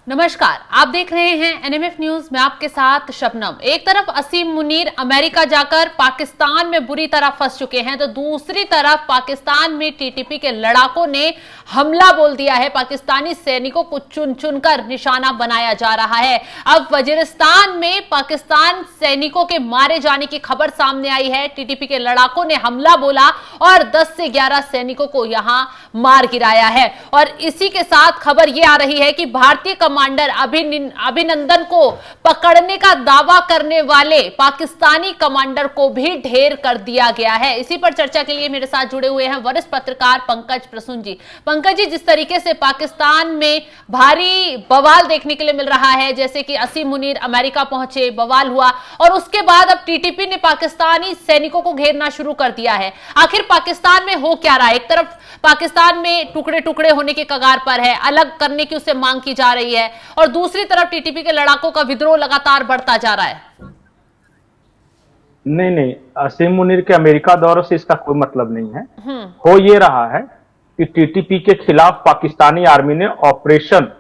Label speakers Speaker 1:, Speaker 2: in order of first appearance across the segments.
Speaker 1: नमस्कार, आप देख रहे हैं एनएमएफ न्यूज में आपके साथ शबनम। एक तरफ असीम मुनीर अमेरिका जाकर पाकिस्तान में बुरी तरह फंस चुके हैं, तो दूसरी तरफ पाकिस्तान में टीटीपी के लड़ाकों ने हमला बोल दिया है। पाकिस्तानी सैनिकों को चुन चुनकर निशाना बनाया जा रहा है। अब वजीरिस्तान में पाकिस्तान सैनिकों के मारे जाने की खबर सामने आई है। टीटीपी के लड़ाकों ने हमला बोला और 10 से 11 सैनिकों को यहां मार गिराया है। और इसी के साथ खबर यह आ रही है कि भारतीय कमांडर अभिनंदन को पकड़ने का दावा करने वाले पाकिस्तानी कमांडर को भी ढेर कर दिया गया है। इसी पर चर्चा के लिए मेरे साथ जुड़े हुए हैं वरिष्ठ पत्रकार पंकज प्रसून जी। पंकज जी, जिस तरीके से पाकिस्तान में भारी बवाल देखने के लिए मिल रहा है, जैसे कि असीम मुनीर अमेरिका पहुंचे, बवाल हुआ और उसके बाद अब टीटीपी ने पाकिस्तानी सैनिकों को घेरना शुरू कर दिया है। आखिर पाकिस्तान में हो क्या रहा है? एक तरफ पाकिस्तान में टुकड़े टुकड़े होने के कगार पर है, अलग करने की उससे मांग की जा रही है, और दूसरी तरफ टीटीपी के लड़ाकों का विद्रोह लगातार बढ़ता जा रहा है।
Speaker 2: नहीं, असीम मुनीर के अमेरिका दौरे से इसका कोई मतलब नहीं है। हो ये रहा है कि टीटीपी के खिलाफ पाकिस्तानी आर्मी ने ऑपरेशन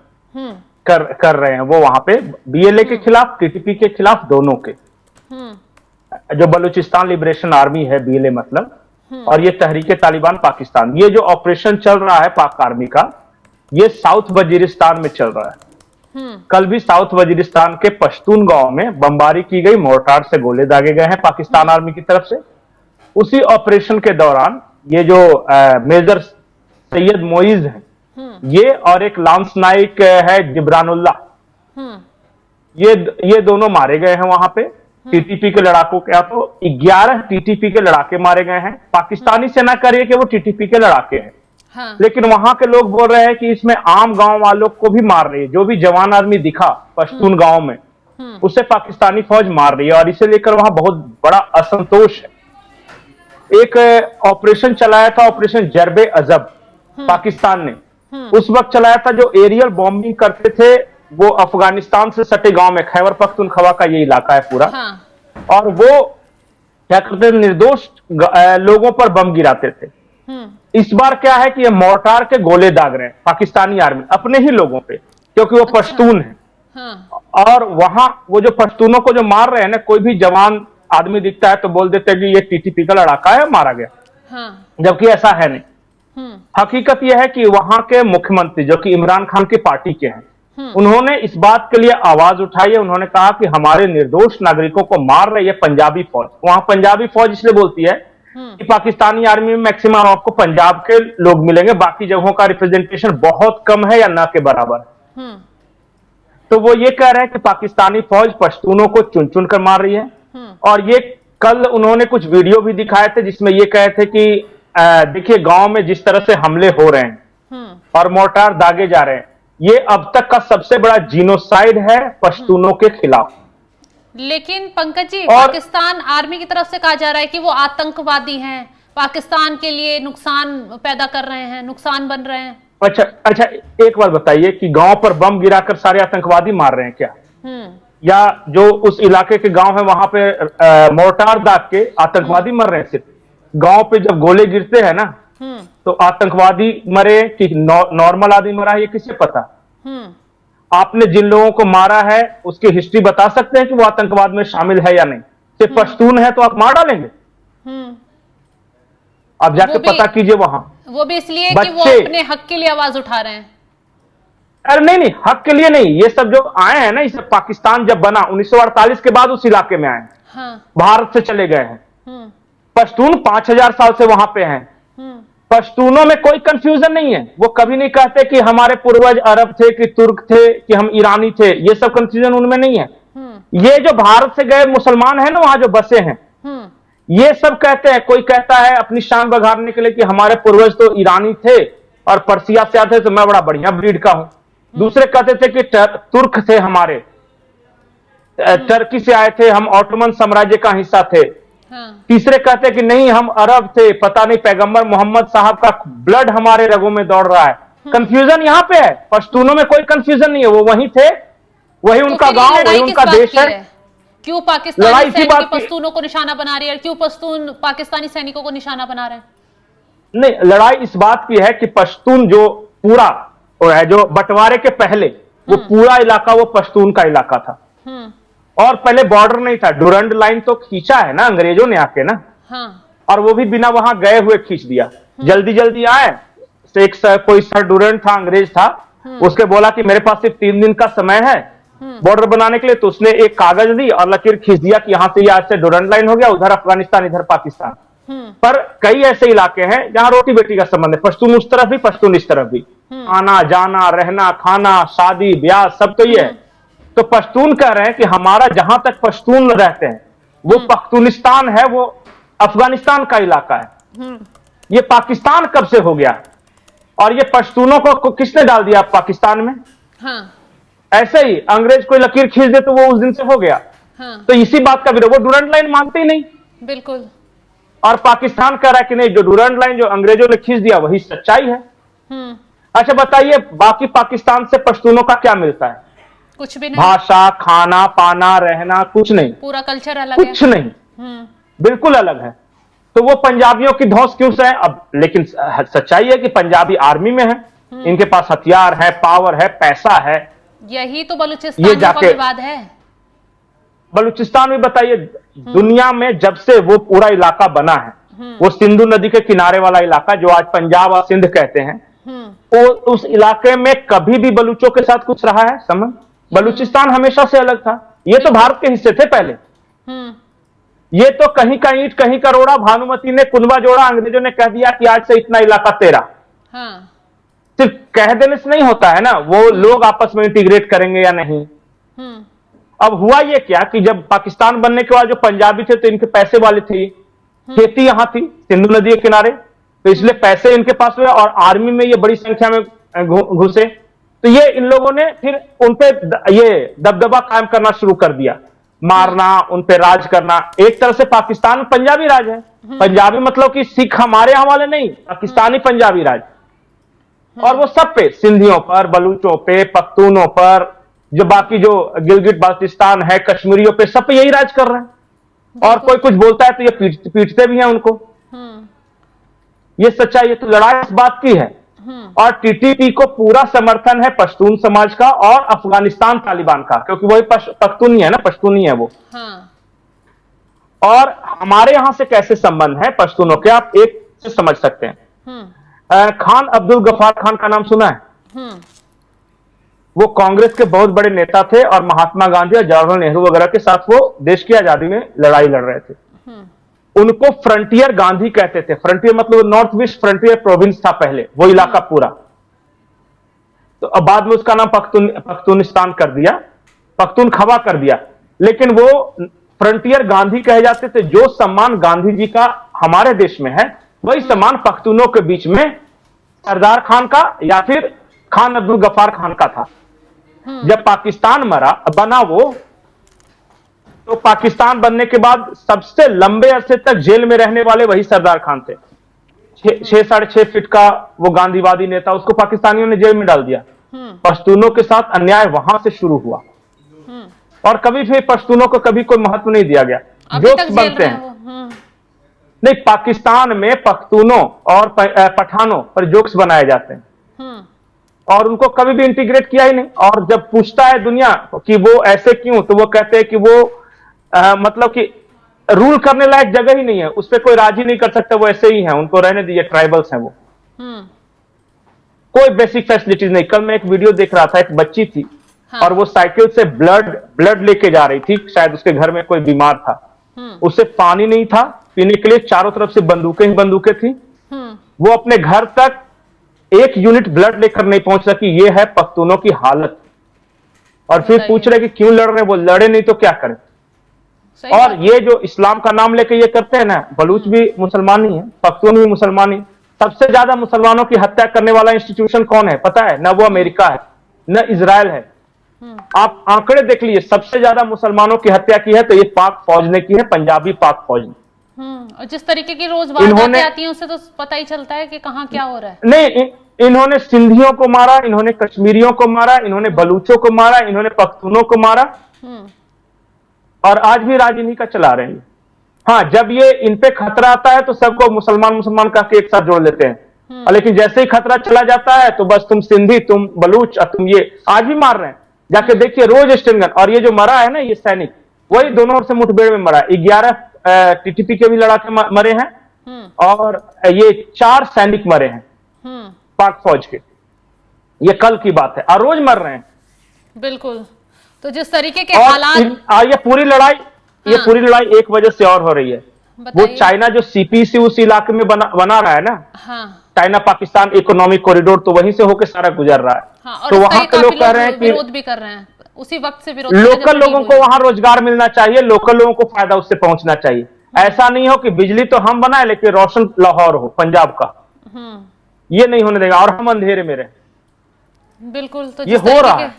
Speaker 2: कर रहे हैं। वो वहां पे बीएलए के खिलाफ, टीटीपी के खिलाफ, दोनों के। जो बलूचिस्तान लिबरेशन आर्मी है, बीएलए मतलब, और ये तहरीके तालिबान पाकिस्तान, ये जो ऑपरेशन चल रहा है पाक आर्मी का, ये साउथ वजीरिस्तान में चल रहा है। कल भी साउथ वजीरिस्तान के पश्तून गांव में बमबारी की गई, मोर्टार से गोले दागे गए हैं पाकिस्तान आर्मी की तरफ से। उसी ऑपरेशन के दौरान ये जो मेजर सैयद मोइज है, ये और एक लांस नाइक है जिब्रानुल्लाह, ये दोनों मारे गए हैं वहां पे टीटीपी के लड़ाकों के। तो 11 टीटीपी के लड़ाके मारे गए हैं। पाकिस्तानी सेना कह रही है कि वो टीटीपी के लड़ाके हैं। हाँ। लेकिन वहां के लोग बोल रहे हैं कि इसमें आम गांव वालों को भी मार रही है। जो भी जवान आदमी दिखा पश्तून गांव में, उसे पाकिस्तानी फौज मार रही है, और इसे लेकर वहां बहुत बड़ा असंतोष है। एक ऑपरेशन चलाया था, ऑपरेशन जरबे अजब, पाकिस्तान ने उस वक्त चलाया था जो एरियल बॉम्बिंग करते थे। वो अफगानिस्तान से सटे गांव में, खैबर पख्तूनख्वा का ये इलाका है पूरा। हाँ। और वो क्या करते थे, निर्दोष लोगों पर बम गिराते थे। इस बार क्या है कि ये मोर्टार के गोले दाग रहे हैं पाकिस्तानी आर्मी अपने ही लोगों पे, क्योंकि वो पश्तून है। हाँ। और वहां वो जो पश्तूनों को जो मार रहे हैं ना, कोई भी जवान आदमी दिखता है तो बोल देते हैं कि ये टीटीपी का लड़ाका है, मारा गया। हाँ। जबकि ऐसा है नहीं। हकीकत यह है कि वहां के मुख्यमंत्री, जो कि इमरान खान की पार्टी के हैं, उन्होंने इस बात के लिए आवाज उठाई है। उन्होंने कहा कि हमारे निर्दोष नागरिकों को मार रही है पंजाबी फौज। वहां पंजाबी फौज इसलिए बोलती है कि पाकिस्तानी आर्मी में मैक्सिमम आपको पंजाब के लोग मिलेंगे, बाकी जगहों का रिप्रेजेंटेशन बहुत कम है या ना के बराबर। तो वो ये कह रहे हैं कि पाकिस्तानी फौज पश्तूनों को चुन चुन कर मार रही है। और ये कल उन्होंने कुछ वीडियो भी दिखाए थे जिसमें ये कहे थे कि देखिए गांव में जिस तरह से हमले हो रहे हैं और मोर्टार दागे जा रहे हैं, ये अब तक का सबसे बड़ा जीनोसाइड है पश्तूनों के खिलाफ।
Speaker 1: लेकिन पंकज जी, पाकिस्तान आर्मी की तरफ से कहा जा रहा है कि वो आतंकवादी हैं, पाकिस्तान के लिए नुकसान पैदा कर रहे हैं, नुकसान बन रहे हैं।
Speaker 2: अच्छा, एक बात बताइए कि गांव पर बम गिराकर सारे आतंकवादी मार रहे हैं क्या? या जो उस इलाके के गांव है वहां पे मोर्टार दाग के आतंकवादी मर रहे हैं? सिर्फ गांव पे जब गोले गिरते हैं ना, तो आतंकवादी मरे कि नॉर्मल आदमी मरा है, ये किसे पता? आपने जिन लोगों को मारा है उसकी हिस्ट्री बता सकते हैं कि वो आतंकवाद में शामिल है या नहीं? सिर्फ पश्तून है तो आप मार डालेंगे? आप जाके पता कीजिए वहां।
Speaker 1: वो भी इसलिए कि वो अपने हक के लिए आवाज उठा रहे हैं।
Speaker 2: अरे नहीं, हक के लिए नहीं। ये सब जो आए हैं ना, इसे पाकिस्तान जब बना 1948 के बाद उस इलाके में आए। हाँ। भारत से चले गए हैं। पश्तून 5000 साल से वहां पे हैं। पश्तूनों में कोई कंफ्यूजन नहीं है। वो कभी नहीं कहते कि हमारे पूर्वज अरब थे, कि तुर्क थे, कि हम ईरानी थे। ये सब कंफ्यूजन उनमें नहीं है। ये जो भारत से गए मुसलमान हैं ना, वहां जो बसे हैं, ये सब कहते हैं, कोई कहता है अपनी शान बघारने के लिए कि हमारे पूर्वज तो ईरानी थे और पर्सिया से आते, तो मैं बड़ा बढ़िया ब्रीड का हूं। दूसरे कहते थे कि तुर्क थे, हमारे टर्की से आए थे, हम ऑटोमन साम्राज्य का हिस्सा थे। तीसरे कहते कि नहीं, हम अरब थे, पता नहीं पैगंबर मोहम्मद साहब का ब्लड हमारे रगों में दौड़ रहा है। कंफ्यूजन यहाँ पे है। पश्तूनों में कोई कंफ्यूजन नहीं है। वो वहीं थे, वही उनका गांव, वही उनका देश है।
Speaker 1: क्यों पाकिस्तानी सैनिक पश्तूनों को निशाना बना रही है? क्यों पश्तून पाकिस्तानी सैनिकों को निशाना बना रहे हैं?
Speaker 2: नहीं, लड़ाई इस बात की है कि पश्तून जो पूरा है, जो बंटवारे के पहले वो पूरा इलाका वो पश्तून का इलाका था। और पहले बॉर्डर नहीं था, डुरंड लाइन तो खींचा है ना अंग्रेजों ने आके ना। और वो भी बिना वहां गए हुए खींच दिया, जल्दी जल्दी आए। एक कोई सर डुरंड था, अंग्रेज था, उसके बोला कि मेरे पास सिर्फ 3 दिन का समय है बॉर्डर बनाने के लिए, तो उसने एक कागज दी और लकीर खींच दिया कि यहां से आज से डुरंड लाइन हो गया, उधर अफगानिस्तान इधर पाकिस्तान। पर कई ऐसे इलाके हैं जहां रोटी बेटी का संबंध है, पश्तून उस तरफ भी पश्तून इस तरफ भी, आना जाना रहना खाना शादी ब्याह सब तो ये है। तो पश्तून कह रहे हैं कि हमारा जहां तक पश्तून रहते हैं वो पख्तूनिस्तान है, वो अफगानिस्तान का इलाका है। ये पाकिस्तान कब से हो गया, और ये पश्तूनों को किसने डाल दिया पाकिस्तान में? ऐसे ही अंग्रेज कोई लकीर खींच दे तो वो उस दिन से हो गया। तो इसी बात का विरोध, वो डुरंड लाइन मानते ही नहीं
Speaker 1: बिल्कुल।
Speaker 2: और पाकिस्तान कह रहा है कि नहीं, जो डुरंड लाइन जो अंग्रेजों ने खींच दिया वही सच्चाई है। अच्छा बताइए, बाकी पाकिस्तान से पश्तूनों का क्या मिलता है?
Speaker 1: कुछ भी नहीं।
Speaker 2: भाषा, खाना पाना रहना कुछ नहीं,
Speaker 1: पूरा कल्चर अलग
Speaker 2: कुछ
Speaker 1: है।
Speaker 2: नहीं, बिल्कुल अलग है। तो वो पंजाबियों की धौंस क्यों से है? अब लेकिन सच्चाई है कि पंजाबी आर्मी में है, इनके पास हथियार है, पावर है, पैसा है।
Speaker 1: यही तो बलूचिस्तान का विवाद है।
Speaker 2: बलूचिस्तान में बताइए, दुनिया में जब से वो पूरा इलाका बना है, वो सिंधु नदी के किनारे वाला इलाका जो आज पंजाब और सिंध कहते हैं, वो उस इलाके में कभी भी बलूचों के साथ कुछ रहा है समझ? बलूचिस्तान हमेशा से अलग था। ये तो भारत के हिस्से थे पहले। ये तो कहीं का ईंट कहीं का रोड़ा, भानुमति ने कुनबा जोड़ा, अंग्रेजों ने कह दिया कि आज से इतना इलाका तेरा। सिर्फ कह देने से नहीं होता है ना, वो लोग आपस में इंटीग्रेट करेंगे या नहीं। अब हुआ ये क्या कि जब पाकिस्तान बनने के बाद जो पंजाबी थे तो इनके पैसे वाले थे, खेती यहां थी सिंधु नदी के किनारे, तो इसलिए पैसे इनके पास हुए और आर्मी में ये बड़ी संख्या में घुसे। तो ये इन लोगों ने फिर उनपे ये दबदबा कायम करना शुरू कर दिया, मारना, उनपे राज करना। एक तरह से पाकिस्तान में पंजाबी राज है। पंजाबी मतलब कि सिख हमारे यहां वाले नहीं, पाकिस्तानी पंजाबी राज। और वो सब पे, सिंधियों पर, बलूचों पे, पख्तूनों पर, जो बाकी जो गिलगिट बाल्टिस्तान है, कश्मीरियों पे, सब पे यही राज कर रहे हैं। और कोई कुछ बोलता है तो ये पीटते भी हैं उनको। ये सच्चाई है। तो लड़ाई इस बात की है। और टीटीपी को पूरा समर्थन है पश्तून समाज का और अफगानिस्तान तालिबान का, क्योंकि वही पख्तूनी है ना, पश्तूनी है वो। और हमारे यहां से कैसे संबंध है पश्तूनों के, आप एक से समझ सकते हैं। खान अब्दुल गफ्फार खान का नाम सुना है? वो कांग्रेस के बहुत बड़े नेता थे और महात्मा गांधी और जवाहरलाल नेहरू वगैरह के साथ वो देश की आजादी में लड़ाई लड़ रहे थे। उनको फ्रंटियर गांधी कहते थे। फ्रंटियर मतलब नॉर्थ वेस्ट फ्रंटियर प्रोविंस था पहले, वो इलाका पूरा। तो अब बाद में उसका नाम पख्तूनिस्तान कर दिया, पख्तूनख्वा कर दिया। लेकिन वो फ्रंटियर गांधी कहे जाते थे। जो सम्मान गांधी जी का हमारे देश में है, वही सम्मान पख्तूनों के बीच में सरदार खान का या फिर खान अब्दुल गफ्फार खान का था। जब पाकिस्तान बना वो, तो पाकिस्तान बनने के बाद सबसे लंबे अरसे तक जेल में रहने वाले वही सरदार खान थे। 6-6.5 फीट का वो गांधीवादी नेता, उसको पाकिस्तानियों ने जेल में डाल दिया। पश्तूनों के साथ अन्याय वहां से शुरू हुआ और कभी भी पश्तूनों को कभी कोई महत्व नहीं दिया गया। जोक्स बनते हैं नहीं, पाकिस्तान में पख्तूनों और पठानों पर जोक्स बनाए जाते हैं और उनको कभी भी इंटीग्रेट किया ही नहीं। और जब पूछता है दुनिया कि वो ऐसे क्यों, तो वो कहते हैं कि वो मतलब कि रूल करने लायक जगह ही नहीं है, उस पर कोई राज ही नहीं कर सकता, वो ऐसे ही है, उनको रहने दीजिए, ट्राइबल्स हैं वो। कोई बेसिक फैसिलिटीज नहीं। कल मैं एक वीडियो देख रहा था, एक बच्ची थी और वो साइकिल से ब्लड लेके जा रही थी, शायद उसके घर में कोई बीमार था, उससे पानी नहीं था पीने के लिए, चारों तरफ से बंदूकें ही बंदूकें थी। वो अपने घर तक 1 यूनिट ब्लड लेकर नहीं पहुंच सकी। ये है पख्तूनों की हालत। और फिर पूछ रहे कि क्यों लड़ रहे, वो लड़े नहीं तो क्या करें। और ये जो इस्लाम का नाम लेके ये करते हैं ना, बलूच भी मुसलमान ही है, पख्तून भी मुसलमान ही। सबसे ज्यादा मुसलमानों की हत्या करने वाला इंस्टीट्यूशन कौन है पता है? न वो अमेरिका है, न इजराइल है। आप आंकड़े देख लीजिए, सबसे ज्यादा मुसलमानों की हत्या की है तो ये पाक फौज ने की है, पंजाबी पाक फौज ने।
Speaker 1: और जिस तरीके की रोज वारदातें आती हैं उससे तो पता ही चलता है कि कहां क्या हो रहा है।
Speaker 2: नहीं, इन्होंने सिंधियों को मारा, इन्होंने कश्मीरियों को मारा, इन्होंने बलूचों को मारा, इन्होंने पख्तूनों को मारा और आज भी राज इन्हीं का चला रहे हैं। हाँ, जब ये इन पे खतरा आता है तो सबको मुसलमान कह के एक साथ जोड़ लेते हैं। लेकिन जैसे ही खतरा चला जाता है तो बस तुम सिंधी, तुम बलूच और तुम ये आज भी मार रहे हैं। जाके देखिए रोज स्टेन गन। और ये जो मरा है ना ये सैनिक, वही दोनों ओर से मुठभेड़ में मरा है। 11 टीटीपी के भी लड़ाके मरे हैं और ये 4 सैनिक मरे हैं पाक फौज के। ये कल की बात है और रोज मर रहे हैं।
Speaker 1: बिल्कुल। तो जिस तरीके के हालात,
Speaker 2: ये पूरी लड़ाई एक वजह से और हो रही है। वो चाइना जो सीपीसी उस इलाके में बना रहा है ना, चाइना पाकिस्तान इकोनॉमिक कॉरिडोर, तो वहीं से होकर सारा गुजर रहा है।
Speaker 1: और
Speaker 2: तो वहां के लोग कह रहे हैं कि
Speaker 1: विरोध भी कर रहे हैं, उसी वक्त से विरोध।
Speaker 2: लोकल लोगों को वहां रोजगार मिलना चाहिए, लोकल लोगों को फायदा उससे पहुंचना चाहिए। ऐसा नहीं हो कि बिजली तो हम बनाए लेकिन रोशन लाहौर हो पंजाब का, ये नहीं होने देगा और हम अंधेरे में रहे।
Speaker 1: बिल्कुल। तो
Speaker 2: ये हो रहा है।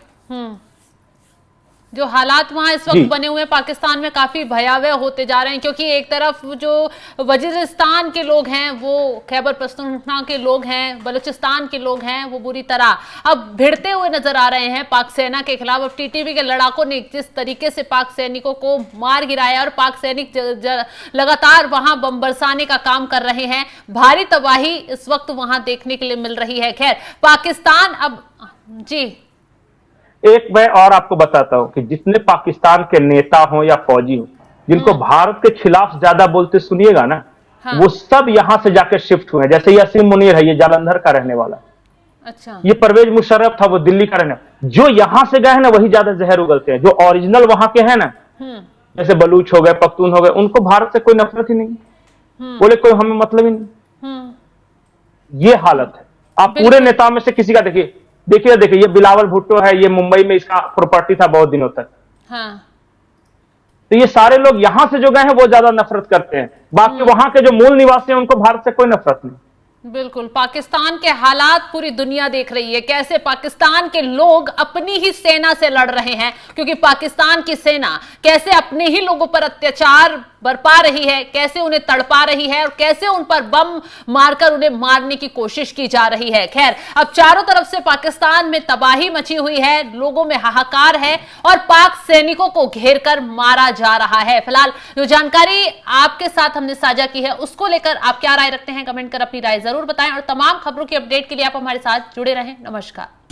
Speaker 1: जो हालात वहां इस वक्त बने हुए हैं पाकिस्तान में काफी भयावह होते जा रहे हैं, क्योंकि एक तरफ जो वजीरिस्तान के लोग हैं, वो खैबर पख्तूनख्वा के लोग हैं, बलूचिस्तान के लोग हैं, वो बुरी तरह अब भिड़ते हुए नजर आ रहे हैं पाक सेना के खिलाफ। अब टीटीपी के लड़ाकों ने जिस तरीके से पाक सैनिकों को मार गिराया और पाक सैनिक लगातार वहां बम बरसाने का काम कर रहे हैं, भारी तबाही इस वक्त वहां देखने के लिए मिल रही है। खैर पाकिस्तान अब जी
Speaker 2: एक मैं और आपको बताता हूं कि जितने पाकिस्तान के नेता हो या फौजी हो जिनको भारत के खिलाफ ज्यादा बोलते सुनिएगा ना, वो सब यहां से जाकर शिफ्ट हुए हैं। जैसे यासीन मुनीर है, ये जालंधर का रहने वाला।
Speaker 1: अच्छा।
Speaker 2: ये परवेज मुशर्रफ था, वो दिल्ली का रहने। जो यहां से गए हैं ना वही ज्यादा जहर उगलते हैं। जो ओरिजिनल वहां के हैं ना, जैसे बलूच हो गए, पख्तून हो गए, उनको भारत से कोई नफरत ही नहीं, बोले कोई हमें मतलब ही नहीं। ये हालत है। आप पूरे नेताओं में से किसी का देखिए, ये बिलावल भुट्टो है, ये मुंबई में इसका प्रॉपर्टी था बहुत दिनों तक। तो ये सारे लोग यहां से जो गए हैं वो ज्यादा नफरत करते हैं, बाकी वहां के जो मूल निवासी हैं उनको भारत से कोई नफरत नहीं।
Speaker 1: बिल्कुल। पाकिस्तान के हालात पूरी दुनिया देख रही है, कैसे पाकिस्तान के लोग अपनी ही सेना से लड़ रहे हैं, क्योंकि पाकिस्तान की सेना कैसे अपने ही लोगों पर अत्याचार बरपा रही है, कैसे उन्हें तड़पा रही है और कैसे उन पर बम मारकर उन्हें मारने की कोशिश की जा रही है। खैर अब चारों तरफ से पाकिस्तान में तबाही मची हुई है, लोगों में हाहाकार है और पाक सैनिकों को घेर कर मारा जा रहा है। फिलहाल जो जानकारी आपके साथ हमने साझा की है उसको लेकर आप क्या राय रखते हैं, कमेंट कर अपनी राय जरूर बताएं और तमाम खबरों की अपडेट के लिए आप हमारे साथ जुड़े रहें। नमस्कार।